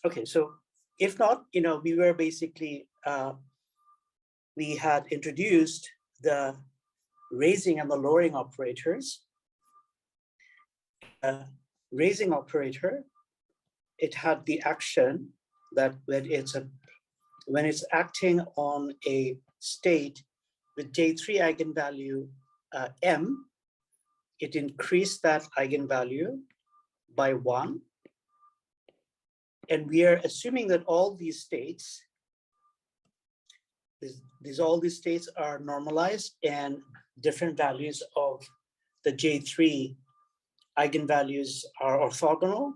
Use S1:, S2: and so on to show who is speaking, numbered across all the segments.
S1: Okay, so if not, we were basically, we had introduced the raising and the lowering operators. Raising operator, it had the action that when it's acting on a state with J3 eigenvalue m, it increased that eigenvalue by 1. And we are assuming that all these states, all these states are normalized and different values of the J3 eigenvalues are orthogonal.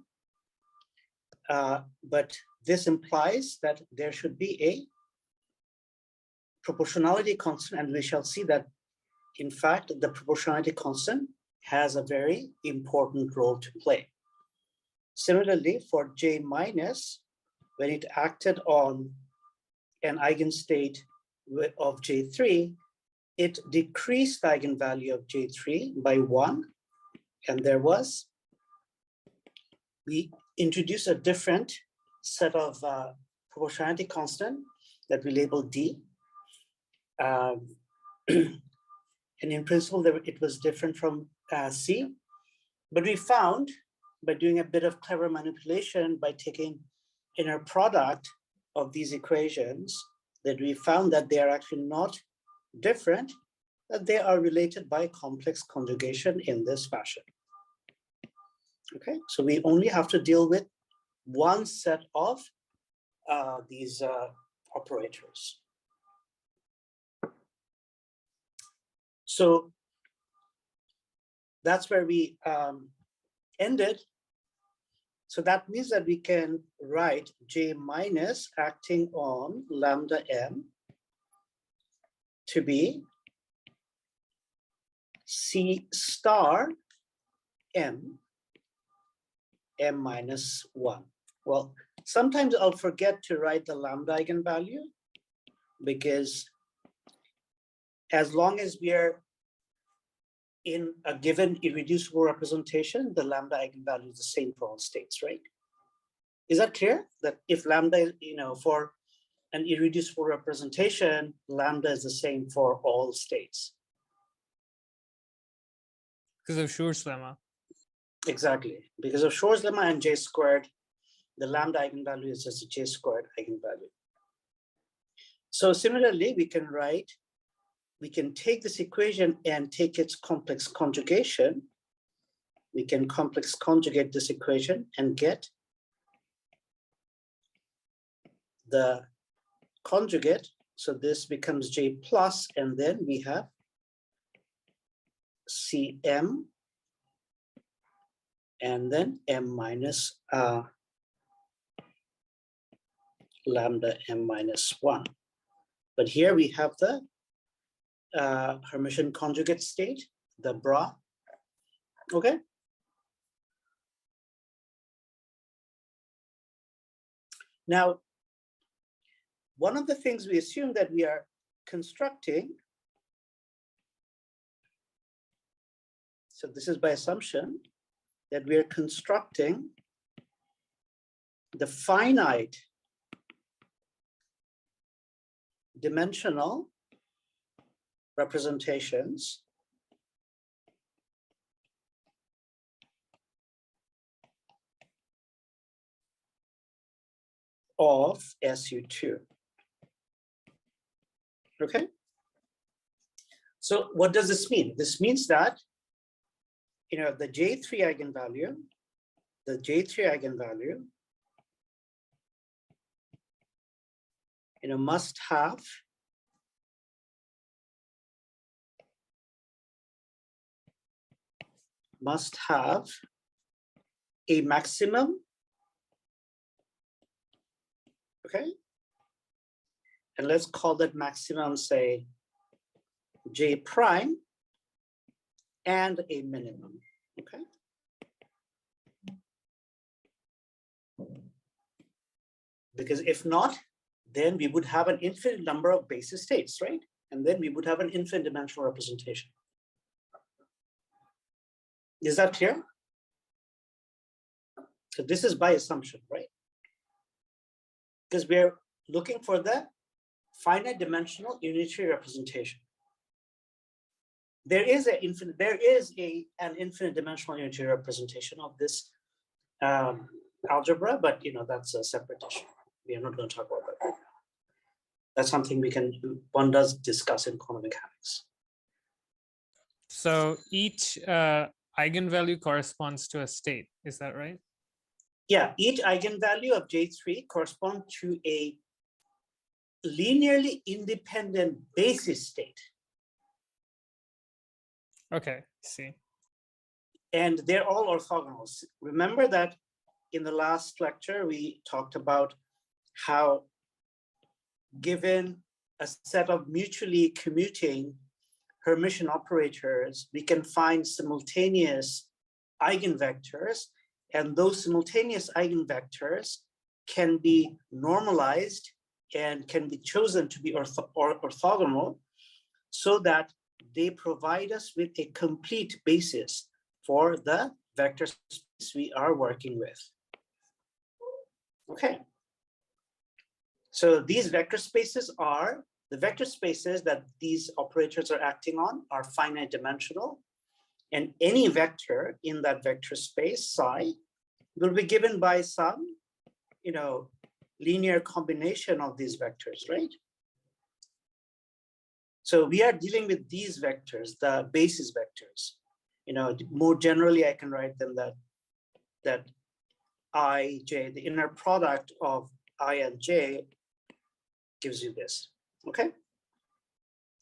S1: But this implies that there should be a proportionality constant, and we shall see that, in fact, the proportionality constant has a very important role to play. Similarly, for J minus, when it acted on an eigenstate of J3, it decreased the eigenvalue of J3 by 1, and we introduced a different set of proportionality constant that we label D. And in principle, it was different from C, but we found, by doing a bit of clever manipulation, by taking inner product of these equations, that we found that they are actually not different, that they are related by complex conjugation in this fashion. Okay, so we only have to deal with one set of these operators. So that's where we ended. So that means that we can write J minus acting on lambda m to be C star m minus 1. Well, sometimes I'll forget to write the lambda eigenvalue, because as long as we are in a given irreducible representation, the lambda eigenvalue is the same for all states, right? Is that clear? That if lambda, for an irreducible representation, lambda is the same for all states.
S2: Because of Schur's lemma.
S1: Exactly. Because of Schur's lemma and J squared, the lambda eigenvalue is just a J squared eigenvalue. So similarly, we can take this equation and take its complex conjugation. We can complex conjugate this equation and get the conjugate. So this becomes J plus, and then we have Cm, and then m minus lambda m minus 1. But here we have the Hermitian conjugate state, the bra. Okay. Now, one of the things we assume that we are constructing, so this is by assumption, that we are constructing the finite dimensional representations of SU2. Okay. So what does this mean? This means that, the J3 eigenvalue, must have a maximum, okay? And let's call that maximum, say, J prime, and a minimum, okay? Because if not, then we would have an infinite number of basis states, right? And then we would have an infinite dimensional representation. Is that clear? So this is by assumption, right? because we're looking for the finite dimensional unitary representation. There is an infinite dimensional unitary representation of this algebra, but that's a separate issue. We are not going to talk about that right now. That's something one does discuss in quantum mechanics.
S2: So each eigenvalue corresponds to a state. Is that right?
S1: Yeah, each eigenvalue of J3 corresponds to a linearly independent basis state.
S2: Okay, see.
S1: And they're all orthogonal. Remember that in the last lecture, we talked about how given a set of mutually commuting Hermitian operators, we can find simultaneous eigenvectors, and those simultaneous eigenvectors can be normalized and can be chosen to be orthogonal so that they provide us with a complete basis for the vector space we are working with. Okay. So these vector spaces are, the vector spaces that these operators are acting on are finite dimensional, and any vector in that vector space psi will be given by some, linear combination of these vectors, right? So we are dealing with these vectors, the basis vectors. More generally, I can write them that I, J, the inner product of I and J gives you this, okay?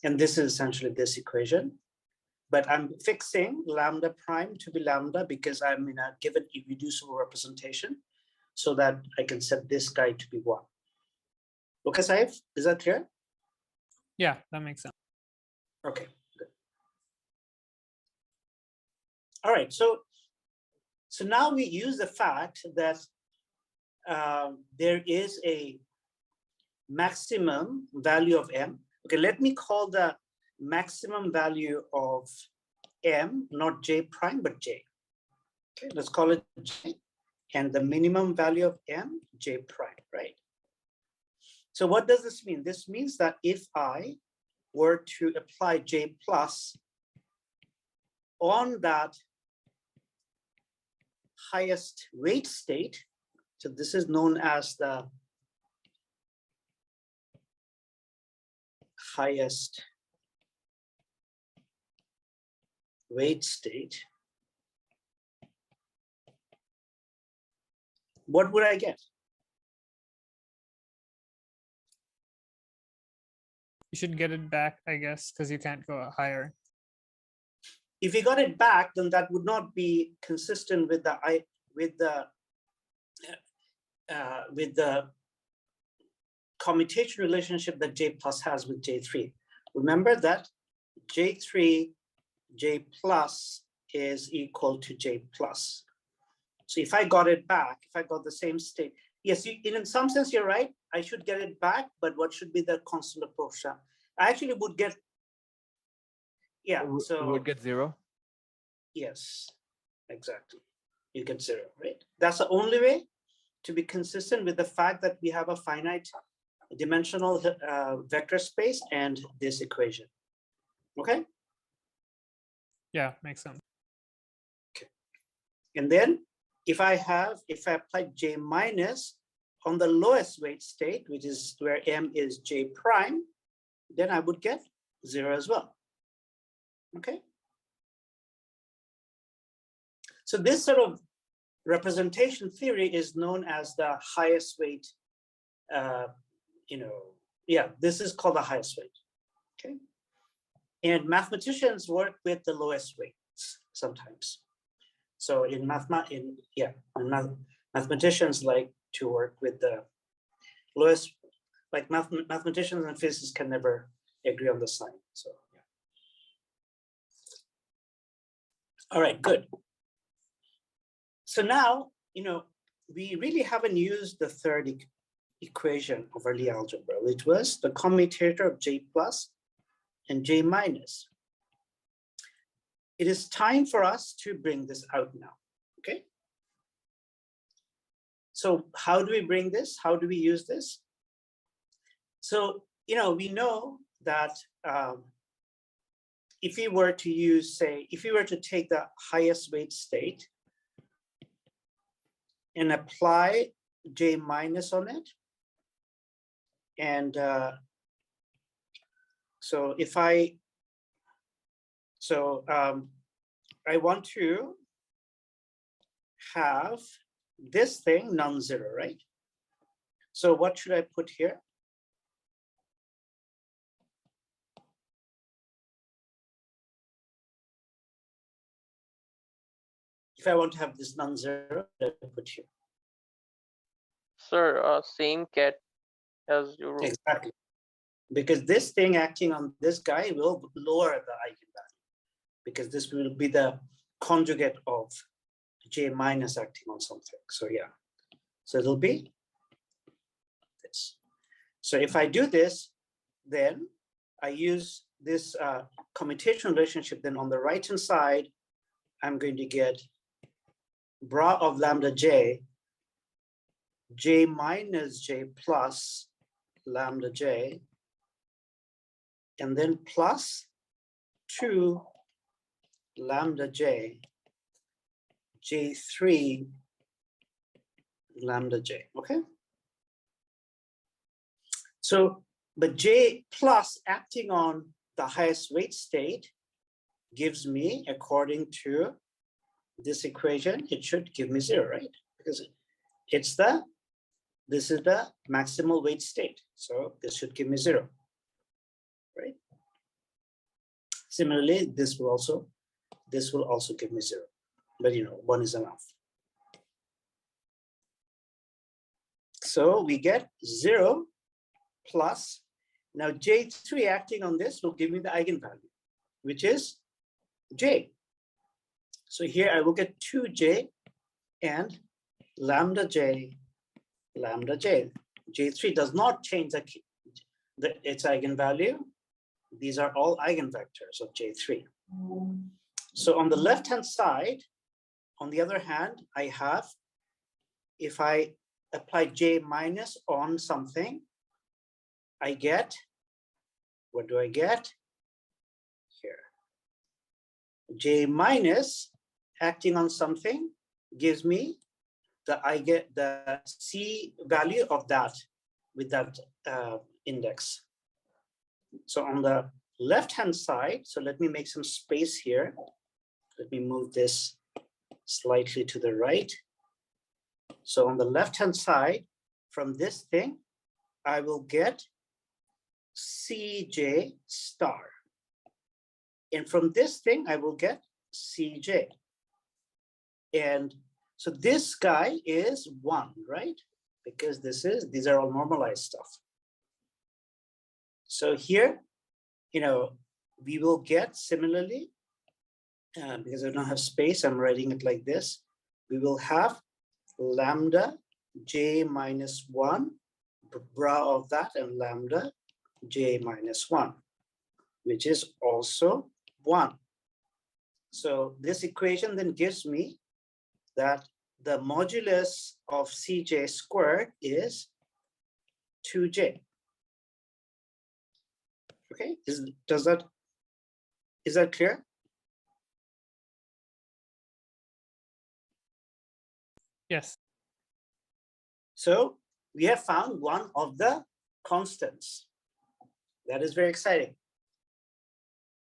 S1: And this is essentially this equation, but I'm fixing lambda prime to be lambda because I'm in a given irreducible representation so that I can set this guy to be 1. Okay, Saif, is that clear?
S2: Yeah, that makes sense.
S1: Okay, good. All right, so now we use the fact that there is a maximum value of M. Okay, let me call the maximum value of M, not J prime, but J. Okay, let's call it J. And the minimum value of M, J prime, right? So what does this mean? This means that if I were to apply J plus on that highest weight state, so this is known as the highest weight state, what would I get?
S2: You should get it back, I guess, because you can't go higher.
S1: If you got it back, then that would not be consistent with the commutation relationship that J plus has with J3. Remember that J3, J plus is equal to J plus. So if I got it back, if I got the same state, yes, in some sense you're right, I should get it back, but what should be the constant of proportion? I actually would get, yeah, so.
S3: You would get 0?
S1: Yes, exactly. You get 0, right? That's the only way to be consistent with the fact that we have a finite dimensional vector space and this equation. Okay?
S2: Yeah, makes sense.
S1: Okay. And then if I apply J minus on the lowest weight state, which is where M is J prime, then I would get 0 as well. Okay? So this sort of representation theory is known as the highest weight, this is called the highest weight, okay? And mathematicians work with the lowest weights sometimes. So mathematicians like to work with the lowest, like mathematicians and physicists can never agree on the sign, so yeah. All right, good. So now, we really haven't used the third equation of early algebra, which was the commutator of J plus and J minus. It is time for us to bring this out now, okay? So how do we bring this? How do we use this? So, we know that if we were to use, say, if we were to take the highest weight state and apply J minus on it, and so if I want to have this thing non-zero, right? So what should I put here? If I want to have this non-zero, I put here.
S3: Sir, same cat as you wrote.
S1: Exactly. Because this thing acting on this guy will lower the eigenvalue, because this will be the conjugate of J minus acting on something. So yeah, so it'll be this. So if I do this, then I use this commutation relationship. Then on the right hand side, I'm going to get bra of lambda j, j minus j plus lambda j, and then plus 2 lambda j, j3 lambda j, okay? So, but j plus acting on the highest weight state gives me, according to this equation, it should give me 0, right? Because this is the maximal weight state. So this should give me 0, right? Similarly, this will also give me 0, but 1 is enough. So we get 0 plus, now J3 acting on this will give me the eigenvalue, which is J. So here I will get 2J and lambda J, lambda J. J3 does not change its eigenvalue. These are all eigenvectors of J3. So on the left-hand side, on the other hand, I have, if I apply J minus on something, I get, what do I get? Here. J minus acting on something gives me I get the C value of that with that index. So on the left-hand side, so let me make some space here. Let me move this slightly to the right. So on the left-hand side, from this thing, I will get CJ star. And from this thing, I will get CJ. And so this guy is 1, right? Because these are all normalized stuff. So here, we will get similarly, because I don't have space, I'm writing it like this. We will have lambda J minus 1, bra of that, and lambda J minus 1, which is also 1. So this equation then gives me that the modulus of Cj squared is 2J. Okay, is that clear?
S2: Yes.
S1: So we have found one of the constants. That is very exciting.